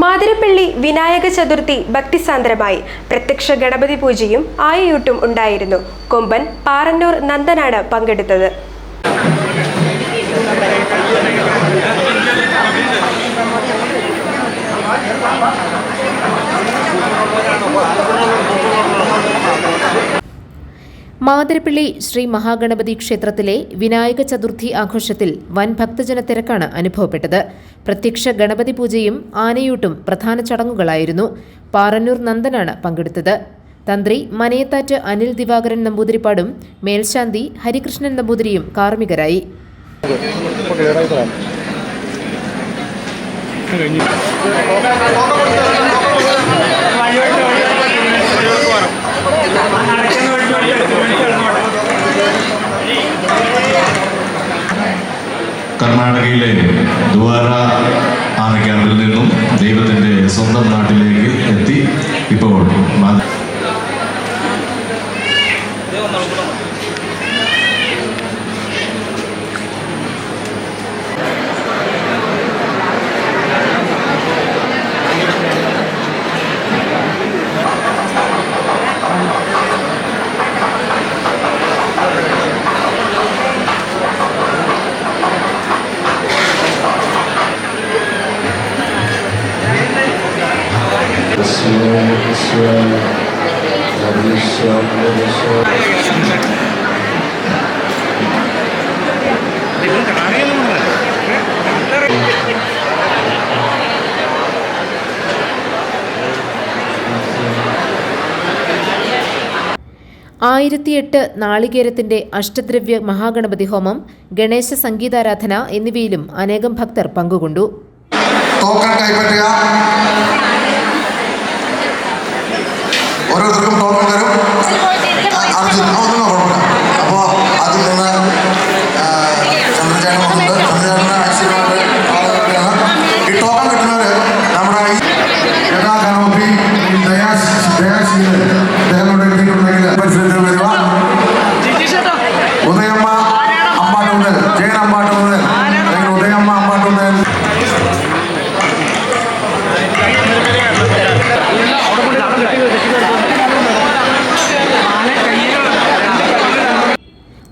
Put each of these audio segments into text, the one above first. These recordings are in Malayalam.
മാതിരപ്പള്ളി വിനായക ചതുർത്ഥി ഭക്തിസാന്ദ്രമായി. പ്രത്യക്ഷ ഗണപതി പൂജയും ആയയൂട്ടും ഉണ്ടായിരുന്നു. കൊമ്പൻ പാറന്നൂർ നന്ദനാണ് പങ്കെടുത്തത്. മാതിരപ്പള്ളി ശ്രീ മഹാഗണപതി ക്ഷേത്രത്തിലെ വിനായക ചതുർത്ഥി ആഘോഷത്തിൽ വൻ ഭക്തജന തിരക്കാണ് അനുഭവപ്പെട്ടത്. പ്രത്യക്ഷ ഗണപതി പൂജയും ആനയൂട്ടും പ്രധാന ചടങ്ങുകളായിരുന്നു. പാറന്നൂർ നന്ദനാണ് പങ്കെടുത്തത്. തന്ത്രി മനയത്താറ്റ് അനിൽ ദിവാകരൻ നമ്പൂതിരിപ്പാടും മേൽശാന്തി ഹരികൃഷ്ണൻ നമ്പൂതിരിയും കാർമ്മികരായി. കർണാടകയിലെ ദ്വാര ആനക്യാമ്പിൽ നിന്നും ദൈവത്തിൻ്റെ സ്വന്തം നാട്ടിലേക്ക് എത്തി ഇപ്പോൾ ആയിരത്തിയെട്ട് നാളികേരത്തിന്റെ അഷ്ടദ്രവ്യ മഹാഗണപതി ഹോമം, ഗണേശ സംഗീതാരാധന എന്നിവയിലും അനേകം ഭക്തർ പങ്കുകൊണ്ടു. ഓരോരുത്തർക്കും ടോക്കൺ തരും. അപ്പോൾ അതിൽ നിന്ന് ചന്ദ്രചേട്ടൻ വന്നിട്ട് ചന്ദ്രചേട്ടൻ്റെ ആശീർവാദമാണ് ഈ ടോക്കൺ കിട്ടുന്നവർ. നമ്മുടെ യഥാഗണപതി ദയാശീലൻ അദ്ദേഹത്തോടെ എത്തിയിട്ടുണ്ടെങ്കിൽ പരിസരത്തിൽ വരിക. ഉദയമ്മ അമ്പാട്ട് മുതൽ ജയൻ അമ്പാട്ട് മുതൽ ഉദയമ്മ അമ്പാട്ട് മുതൽ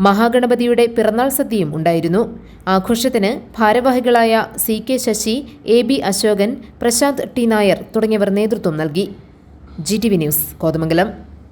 മഹാഗണപതിയുടെ പിറന്നാൾ സദ്യയും ഉണ്ടായിരുന്നു. ആഘോഷത്തിന് ഭാരവാഹികളായ CK Sasi, AB Ashokan, Prashant T Nair തുടങ്ങിയവർ നേതൃത്വം നൽകി. GTV news, Kothamangalam.